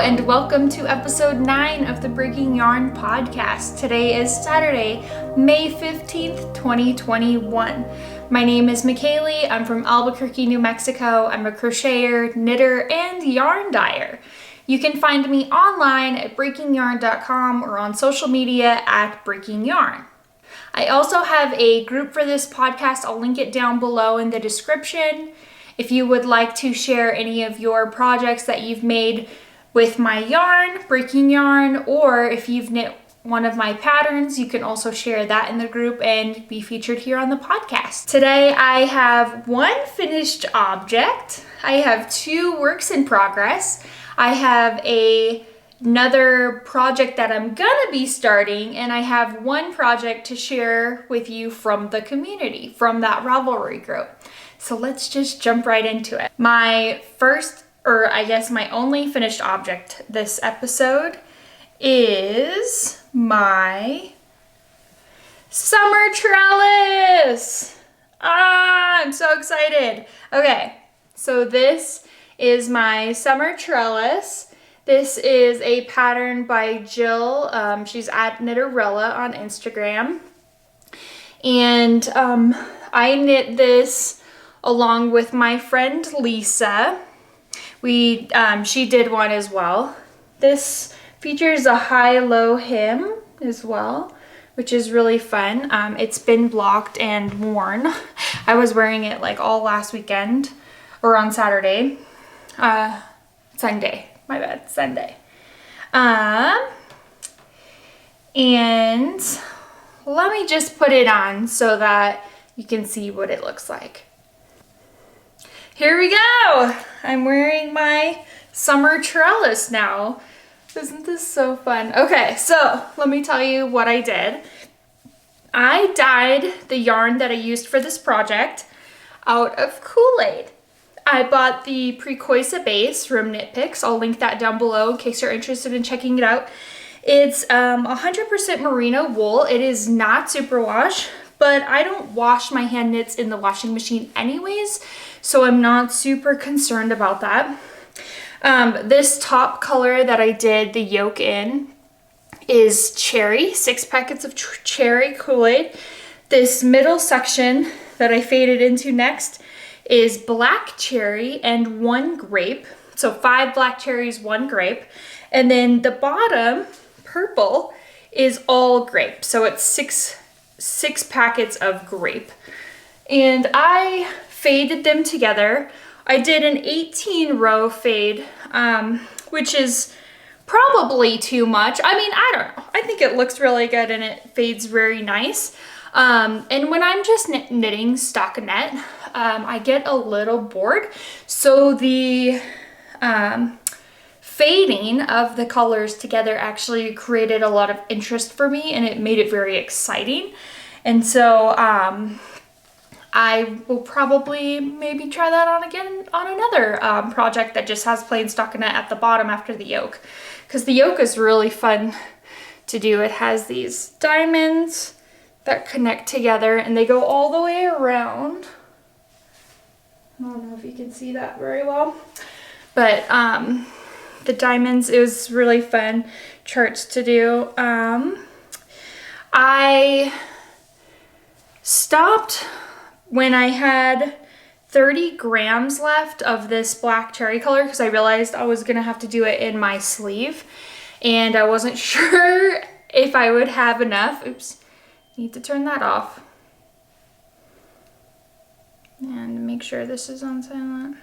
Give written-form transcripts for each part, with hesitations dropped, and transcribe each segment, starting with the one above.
and welcome to episode 9 of the Breaking Yarn podcast. Today is Saturday, May 15th, 2021. My name is Mikaylee. I'm from Albuquerque, New Mexico. I'm a crocheter, knitter, and yarn dyer. You can find me online at breakingyarn.com or on social media at Breaking Yarn. I also have a group for this podcast. I'll link it down below in the description. If you would like to share any of your projects that you've made with my yarn, Breaking Yarn, or if you've knit one of my patterns, you can also share that in the group and be featured here on the podcast. Today I have one finished object. I have 2 works in progress. I have another project that I'm gonna be starting, and I have one project to share with you from the community, from that Ravelry group. So let's just jump right into it. My first, or I guess my only finished object this episode is my summer trellis. I'm so excited. Okay, so this is my summer trellis. This is a pattern by Jill. She's at Knitterella on Instagram. And I knit this along with my friend Lisa. She did one as well. This features a high-low hem as well, which is really fun. It's been blocked and worn. I was wearing it like all last weekend, or on Saturday. Sunday, my bad, Sunday. And let me just put it on so that you can see what it looks like. Here we go! I'm wearing my summer trellis now. Isn't this so fun? Okay, so let me tell you what I did. I dyed the yarn that I used for this project out of Kool-Aid. I bought the Precoisa base from Knit Picks. I'll link that down below in case you're interested in checking it out. It's 100% merino wool. It is not superwash, but I don't wash my hand knits in the washing machine anyways, so I'm not super concerned about that. This top color that I did the yoke in is cherry, 6 packets of cherry Kool-Aid. This middle section that I faded into next is black cherry and 1 grape. So 5 black cherries, 1 grape. And then the bottom, purple, is all grape. So it's six packets of grape. And I faded them together. I did an 18 row fade, which is probably too much. I mean, I don't know. I think it looks really good and it fades very nice. And when I'm just knitting stockinette, I get a little bored. So the fading of the colors together actually created a lot of interest for me, and it made it very exciting. And so I will probably maybe try that on again on another project that just has plain stockinette at the bottom after the yoke, because the yoke is really fun to do. It has these diamonds that connect together and they go all the way around. I don't know if you can see that very well, but the diamonds, it was really fun charts to do. I stopped when I had 30 grams left of this black cherry color because I realized I was gonna have to do it in my sleeve and I wasn't sure if I would have enough. Oops, need to turn that off. And make sure this is on silent.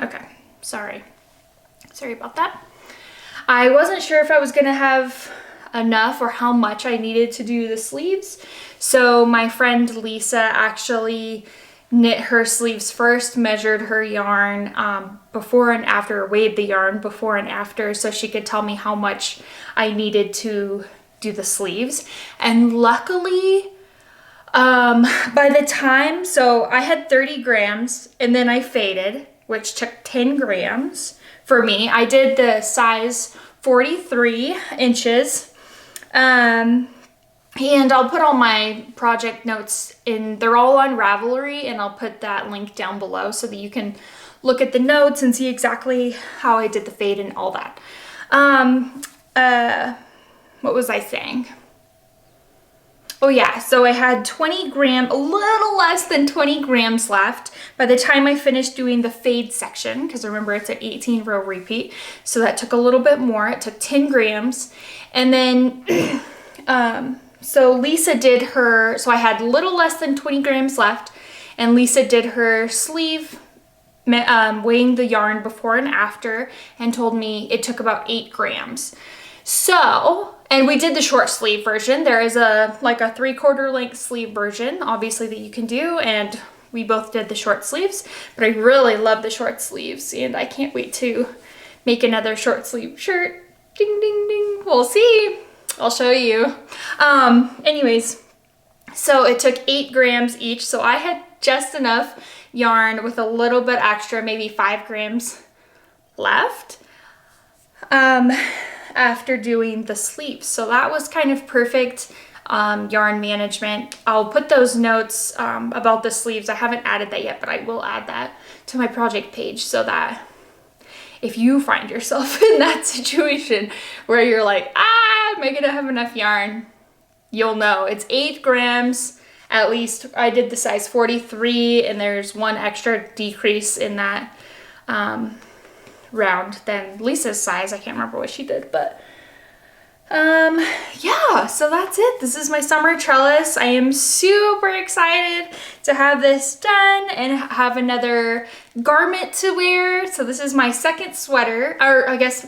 Okay, sorry about that. I wasn't sure if I was gonna have enough or how much I needed to do the sleeves. So my friend Lisa actually knit her sleeves first, measured her yarn before and after, weighed the yarn before and after, so she could tell me how much I needed to do the sleeves. And luckily, by the time, so I had 30 grams and then I faded, which took 10 grams for me. I did the size 43 inches. And I'll put all my project notes in, they're all on Ravelry, and I'll put that link down below so that you can look at the notes and see exactly how I did the fade and all that. What was I saying? Oh yeah, so I had 20 grams, a little less than 20 grams left by the time I finished doing the fade section, because remember it's an 18 row repeat, so that took a little bit more. It took 10 grams. And then, so Lisa did her, so I had a little less than 20 grams left, and Lisa did her sleeve, weighing the yarn before and after, and told me it took about 8 grams. So, and we did the short sleeve version. There is like a 3/4 length sleeve version, obviously, that you can do, and we both did the short sleeves, but I really love the short sleeves, and I can't wait to make another short sleeve shirt. Ding, ding, ding. We'll see. I'll show you. Anyways, so it took 8 grams each, so I had just enough yarn with a little bit extra, maybe 5 grams left. After doing the sleeves. So that was kind of perfect yarn management. I'll put those notes about the sleeves. I haven't added that yet, but I will add that to my project page so that if you find yourself in that situation where you're like, am I gonna have enough yarn? You'll know. It's 8 grams at least. I did the size 43, and there's one extra decrease in that round than Lisa's size. I can't remember what she did, but yeah, so that's it. This is my summer trellis. I am super excited to have this done and have another garment to wear. So this is my second sweater, or I guess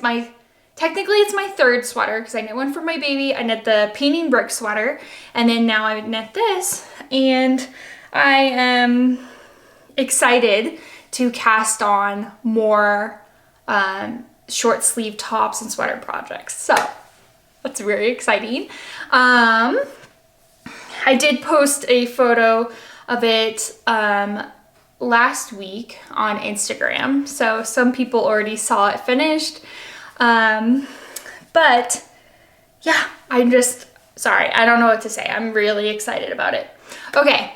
technically it's my third sweater, because I knit one for my baby. I knit the painting brick sweater, and then now I knit this, and I am excited to cast on more short sleeve tops and sweater projects. So that's very exciting. I did post a photo of it last week on Instagram, so some people already saw it finished. But yeah, I'm just, sorry, I don't know what to say. I'm really excited about it. Okay,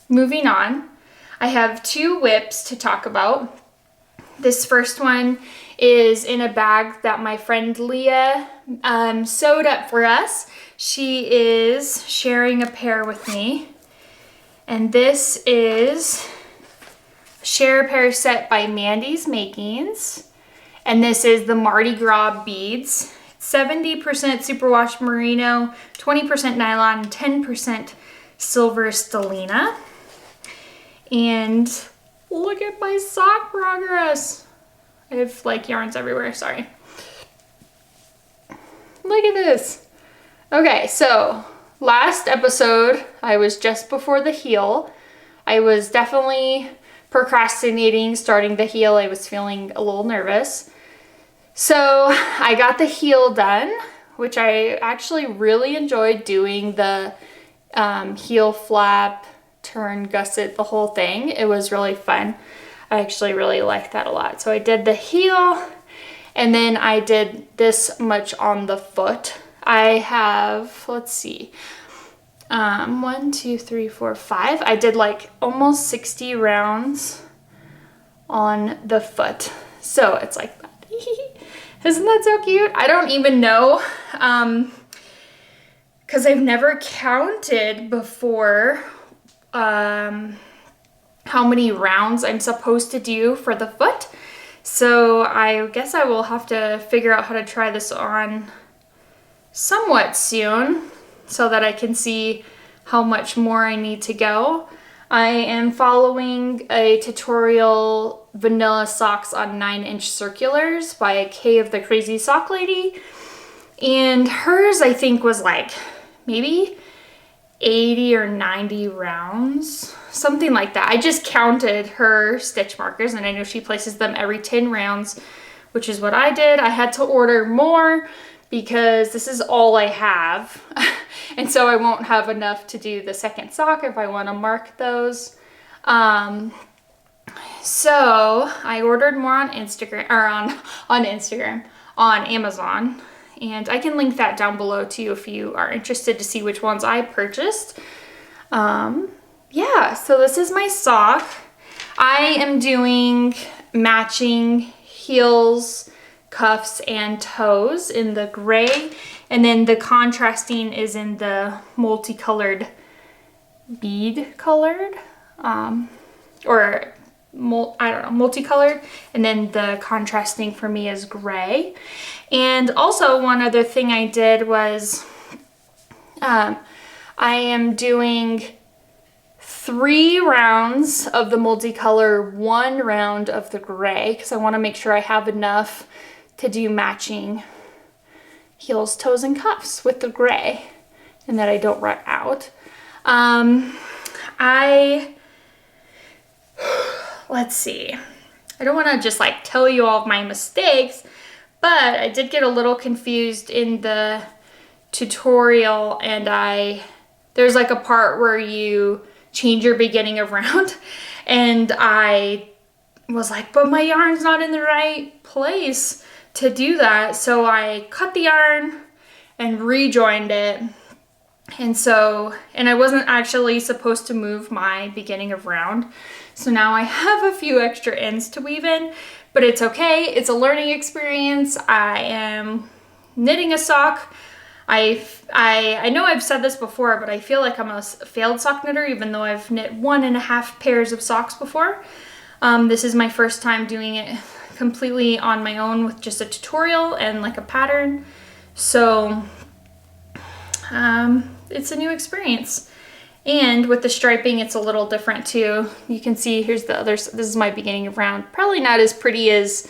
moving on. I have 2 whips to talk about. This first one is in a bag that my friend Leah sewed up for us. She is sharing a pair with me. And this is Share a Pair set by Mandy's Makings. And this is the Mardi Gras beads. 70% superwash merino, 20% nylon, 10% silver stellina. And look at my sock progress. I have like yarns everywhere, sorry. Look at this. Okay, so last episode, I was just before the heel. I was definitely procrastinating starting the heel. I was feeling a little nervous. So I got the heel done, which I actually really enjoyed doing the heel flap, turn, gusset, the whole thing. It was really fun. I actually really liked that a lot. So I did the heel, and then I did this much on the foot. I have, let's see, 1, 2, 3, 4, 5. I did like almost 60 rounds on the foot. So it's like that. Isn't that so cute? I don't even know, because I've never counted before how many rounds I'm supposed to do for the foot. So I guess I will have to figure out how to try this on somewhat soon so that I can see how much more I need to go. I am following a tutorial, vanilla socks on 9-inch circulars by Kay of the Crazy Sock Lady. And hers, I think, was like maybe 80 or 90 rounds, something like that. I just counted her stitch markers, and I know she places them every 10 rounds, which is what I did. I had to order more because this is all I have. And so I won't have enough to do the second sock if I want to mark those. So I ordered more on Instagram, or on Amazon. and I can link that down below too if you are interested to see which ones I purchased. Yeah, so this is my sock. I am doing matching heels, cuffs, and toes in the gray, and then the contrasting is in the multicolored bead colored, or I don't know, multicolored, and then the contrasting for me is gray. And also one other thing I did was I am doing 3 rounds of the multicolor, 1 round of the gray, because I want to make sure I have enough to do matching heels, toes, and cuffs with the gray, and that I don't run out. Let's see. I don't want to just like tell you all of my mistakes, but I did get a little confused in the tutorial, and there's like a part where you change your beginning of round, and I was like, but my yarn's not in the right place to do that. So I cut the yarn and rejoined it. And I wasn't actually supposed to move my beginning of round. So now I have a few extra ends to weave in, but it's okay. It's a learning experience. I am knitting a sock. I know I've said this before, but I feel like I'm a failed sock knitter, even though I've knit 1.5 pairs of socks before. This is my first time doing it completely on my own with just a tutorial and like a pattern. So it's a new experience. And with the striping, it's a little different too. You can see here's the other, this is my beginning of round. Probably not as pretty as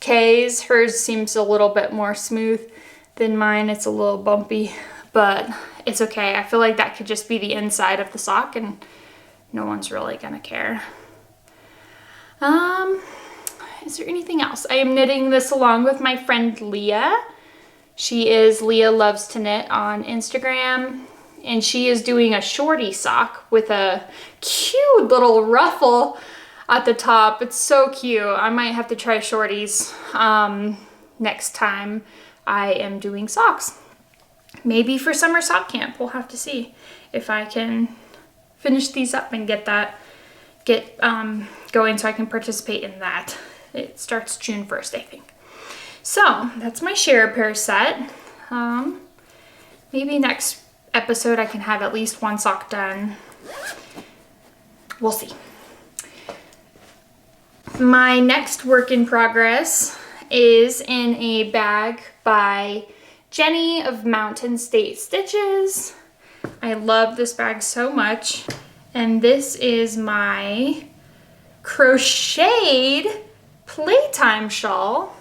Kay's. Hers seems a little bit more smooth than mine. It's a little bumpy, but it's okay. I feel like that could just be the inside of the sock and no one's really gonna care. Is there anything else? I am knitting this along with my friend Leah. She is Leah Loves to Knit on Instagram, and she is doing a shorty sock with a cute little ruffle at the top. It's so cute. I might have to try shorties next time I am doing socks. Maybe for summer sock camp. We'll have to see if I can finish these up and get going so I can participate in that. It starts June 1st, I think. So that's my share pair set. Maybe next episode I can have at least 1 sock done. We'll see. My next work in progress is in a bag by Jenny of Mountain State Stitches. I love this bag so much. And this is my crocheted Playtime Shawl.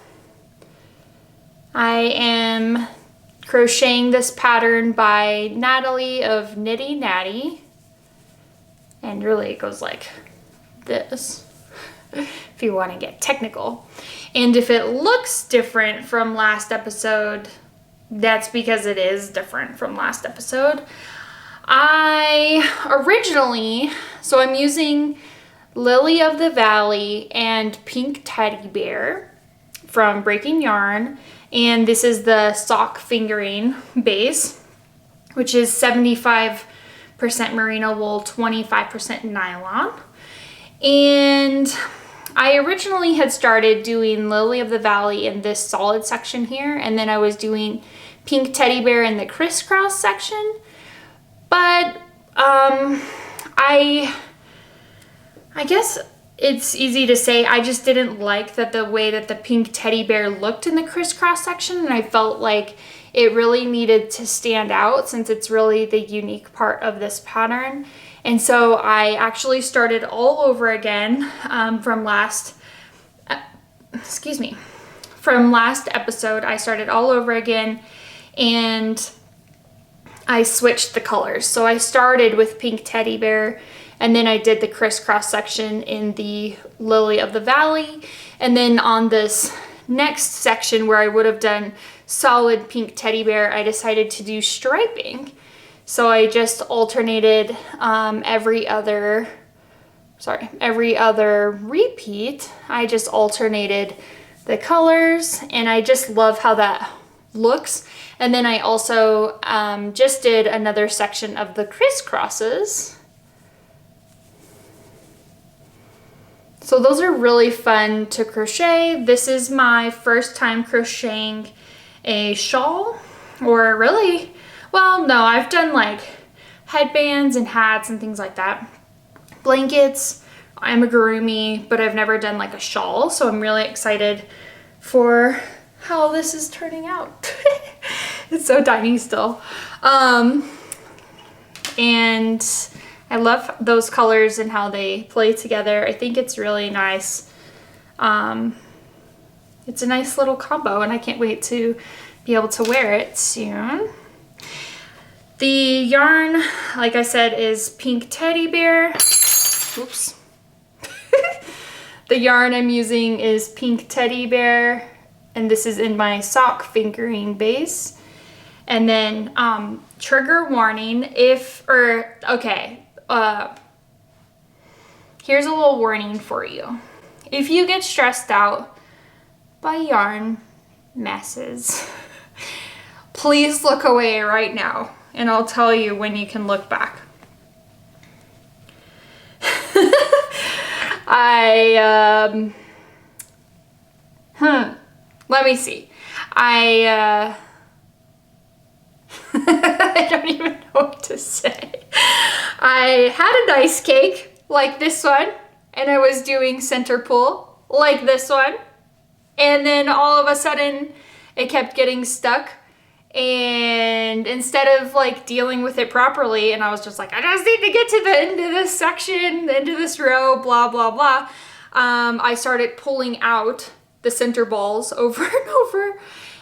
I am crocheting this pattern by Natalie of Knitty, Natty. And really it goes like this, if you want to get technical. And if it looks different from last episode, that's because it is different from last episode. So I'm using Lily of the Valley and Pink Teddy Bear from Breaking Yarn. And this is the sock fingering base, which is 75% merino wool, 25% nylon. And I originally had started doing Lily of the Valley in this solid section here, and then I was doing Pink Teddy Bear in the crisscross section. But I guess it's easy to say I just didn't like the way that the pink teddy bear looked in the crisscross section, and I felt like it really needed to stand out since it's really the unique part of this pattern. And so I actually started all over again from last episode. I started all over again and I switched the colors. So I started with Pink Teddy Bear, and then I did the crisscross section in the Lily of the Valley. And then on this next section where I would have done solid Pink Teddy Bear, I decided to do striping. So I just alternated every other repeat. I just alternated the colors, and I just love how that looks. And then I also just did another section of the crisscrosses. So those are really fun to crochet. This is my first time crocheting a shawl, or really, well, no, I've done like headbands and hats and things like that. Blankets, amigurumi, but I've never done like a shawl, so I'm really excited for how this is turning out. It's so tiny still. And I love those colors and how they play together. I think it's really nice. It's a nice little combo, and I can't wait to be able to wear it soon. The yarn, like I said, is Pink Teddy Bear. Oops. The yarn I'm using is Pink Teddy Bear, and this is in my sock fingering base. And then trigger warning, here's a little warning for you. If you get stressed out by yarn messes, please look away right now, and I'll tell you when you can look back. Let me see. I don't even know what to say. I had a nice cake like this one, and I was doing center pull like this one, and then all of a sudden it kept getting stuck, and instead of like dealing with it properly, and I was just like, I just need to get to the end of this section, the end of this row, blah blah blah, I started pulling out the center balls over and over,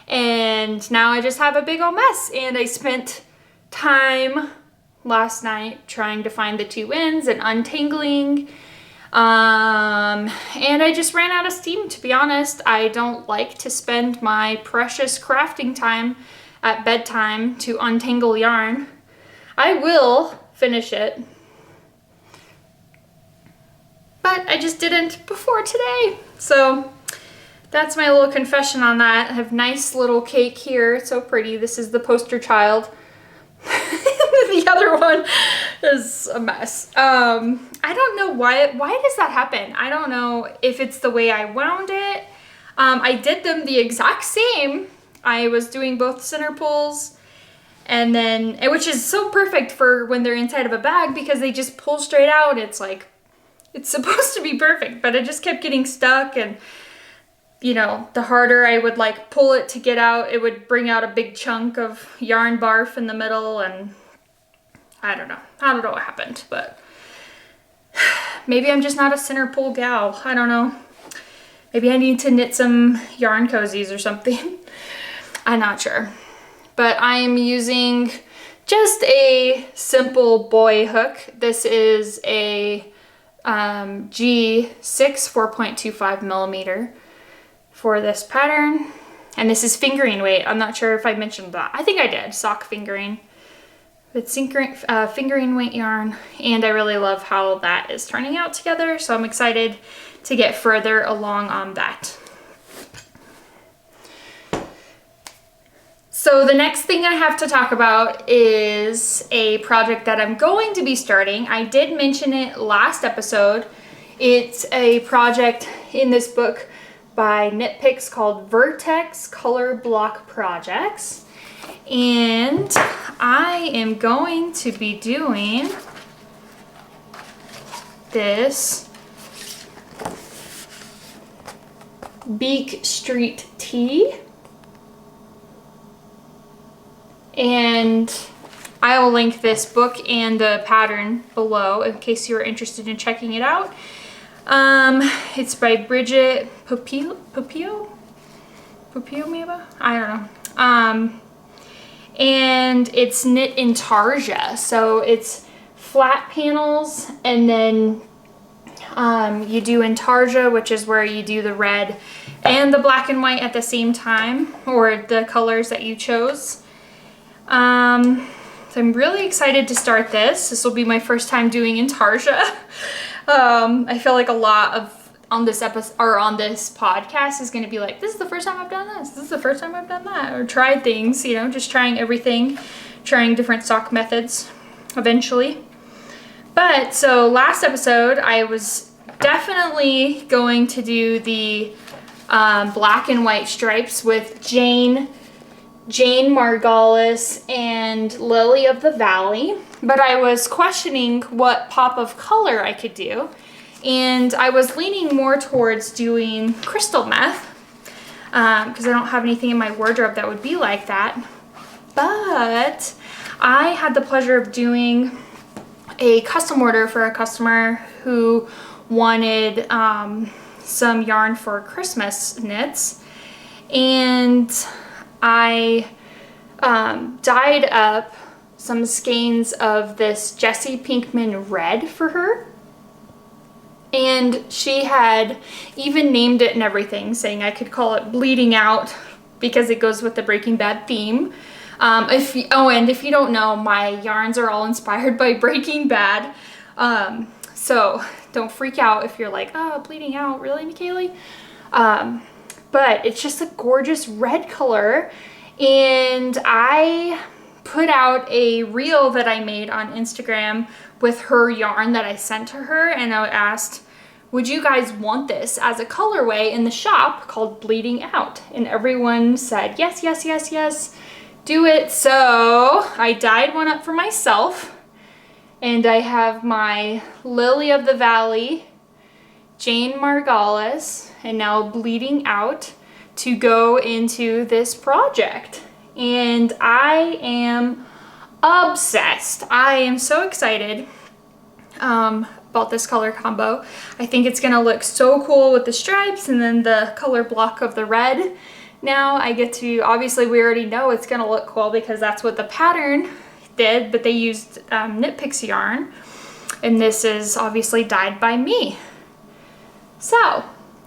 and now I just have a big old mess. And I spent time last night trying to find the two ends and untangling, and I just ran out of steam, to be honest. I don't like to spend my precious crafting time at bedtime to untangle yarn. I will finish it, but I just didn't before today. So that's my little confession on that. I have nice little cake here. It's so pretty. This is the poster child. The other one is a mess. I don't know why does that happen? I don't know if it's the way I wound it. I did them the exact same. I was doing both center pulls, and then, which is so perfect for when they're inside of a bag because they just pull straight out. It's like, it's supposed to be perfect, but it just kept getting stuck, and you know, the harder I would like pull it to get out, it would bring out a big chunk of yarn barf in the middle, and I don't know what happened, but maybe I'm just not a center pull gal. I don't know. Maybe I need to knit some yarn cozies or something. I'm not sure. But I am using just a simple boy hook. This is a G6 4.25 millimeter for this pattern. And this is fingering weight. I'm not sure if I mentioned that. I think I did. Sock fingering. It's fingering weight yarn. And I really love how that is turning out together. So I'm excited to get further along on that. So the next thing I have to talk about is a project that I'm going to be starting. I did mention it last episode. It's a project in this book by Knit Picks called Vertex Color Block Projects. And I am going to be doing this Beak Street Tea. And I will link this book and the pattern below in case you are interested in checking it out. It's by Bridget Popio maybe? I don't know. And it's knit in tarja, so it's flat panels, and then you do intarsia, which is where you do the red and the black and white at the same time, or the colors that you chose. So I'm really excited to start this. This will be my first time doing intarsia. I feel like a lot of on this episode or on this podcast is going to be like, this is the first time I've done this. This is the first time I've done that, or tried things, you know, just trying everything, trying different sock methods eventually. But so last episode, I was definitely going to do the black and white stripes with Jane Margolis and Lily of the Valley, but I was questioning what pop of color I could do. And I was leaning more towards doing crystal meth because I don't have anything in my wardrobe that would be like that. But I had the pleasure of doing a custom order for a customer who wanted some yarn for Christmas knits. And I dyed up some skeins of this Jessie Pinkman red for her. And she had even named it and everything, saying I could call it Bleeding Out because it goes with the Breaking Bad theme. And if you don't know, my yarns are all inspired by Breaking Bad. So don't freak out if you're like, oh, Bleeding Out, really, Mikaylee? But it's just a gorgeous red color. And I put out a reel that I made on Instagram with her yarn that I sent to her, and I asked, would you guys want this as a colorway in the shop called Bleeding Out? And everyone said yes, yes, yes, yes, do it. So I dyed one up for myself, and I have my Lily of the Valley, Jane Margolis, and now Bleeding Out to go into this project. And I am obsessed. I am so excited about this color combo. I think it's gonna look so cool with the stripes and then the color block of the red. Now I get to, obviously we already know it's gonna look cool because that's what the pattern did, but they used Knit Picks yarn, and this is obviously dyed by me. So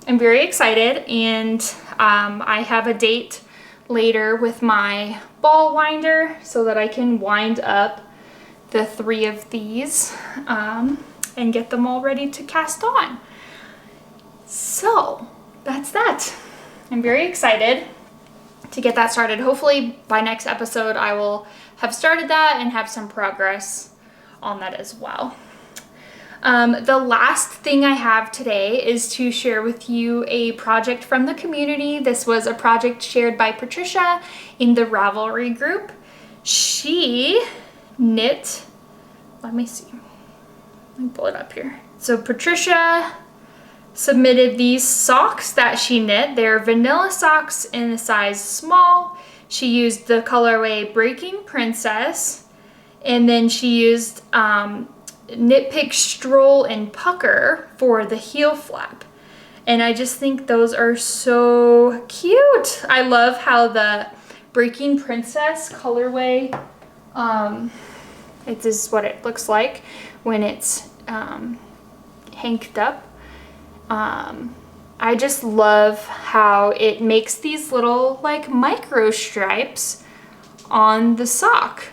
I'm very excited, and I have a date later with my ball winder so that I can wind up the 3 of these and get them all ready to cast on. So that's that. I'm very excited to get that started. Hopefully by next episode I will have started that and have some progress on that as well. The last thing I have today is to share with you a project from the community. This was a project shared by Patricia in the Ravelry group. She knit, let me see, let me pull it up here. So Patricia submitted these socks that she knit. They're vanilla socks in a size small. She used the colorway Breaking Princess, and then she used Knit Pick Stroll and Pucker for the heel flap. And I just think those are so cute. I love how the Breaking Princess colorway, it is what it looks like when it's hanked up. I just love how it makes these little like micro stripes on the sock.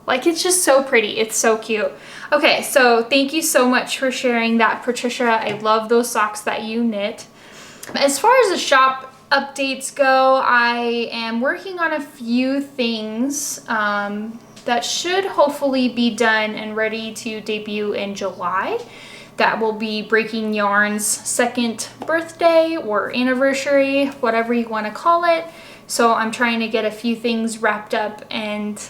Like, it's just so pretty. It's so cute. Okay, so thank you so much for sharing that, Patricia. I love those socks that you knit. As far as the shop updates go, I am working on a few things that should hopefully be done and ready to debut in July. That will be Breaking Yarn's 2nd birthday or anniversary, whatever you want to call it. So I'm trying to get a few things wrapped up and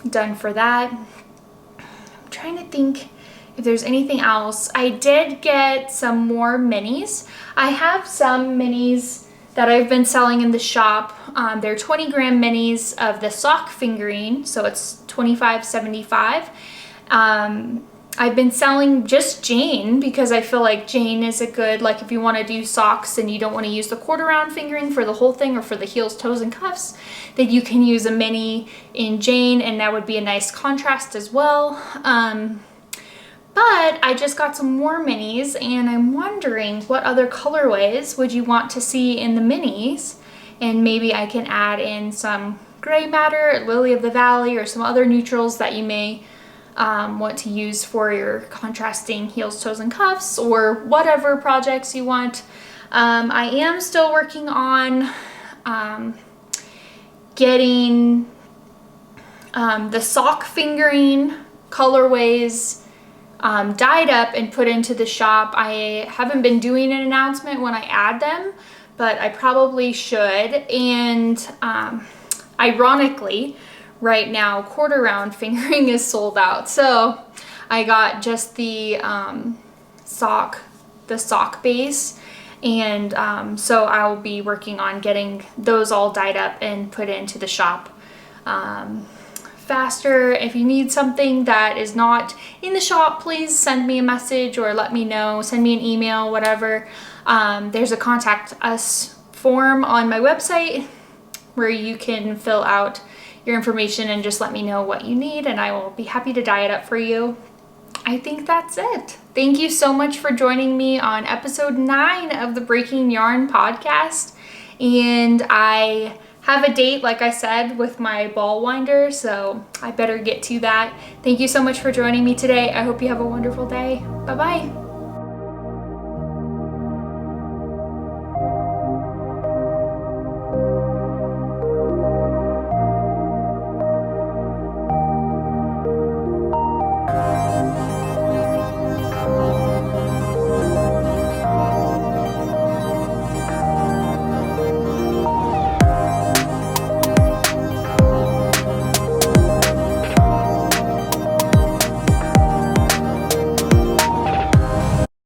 done for that. I'm trying to think if there's anything else. I did get some more minis. I have some minis that I've been selling in the shop. They're 20-gram minis of the sock fingering, so it's $25.75. I've been selling just Jane because I feel like Jane is a good, like if you want to do socks and you don't want to use the 1/4 round fingering for the whole thing or for the heels, toes, and cuffs, then you can use a mini in Jane, and that would be a nice contrast as well. But I just got some more minis, and I'm wondering what other colorways would you want to see in the minis, and maybe I can add in some gray matter, Lily of the Valley, or some other neutrals that you may want to use for your contrasting heels, toes, and cuffs, or whatever projects you want. I am still working on getting the sock fingering colorways dyed up and put into the shop. I haven't been doing an announcement when I add them, but I probably should. And ironically, right now quarter round fingering is sold out, so I got just the sock base, and so I'll be working on getting those all dyed up and put into the shop faster. If you need something that is not in the shop, please send me a message or let me know, send me an email, whatever. There's a contact us form on my website where you can fill out your information and just let me know what you need, and I will be happy to dye it up for you. I think that's it. Thank you so much for joining me on episode 9 of the Breaking Yarn podcast. And I have a date, like I said, with my ball winder, so I better get to that. Thank you so much for joining me today. I hope you have a wonderful day. Bye-bye.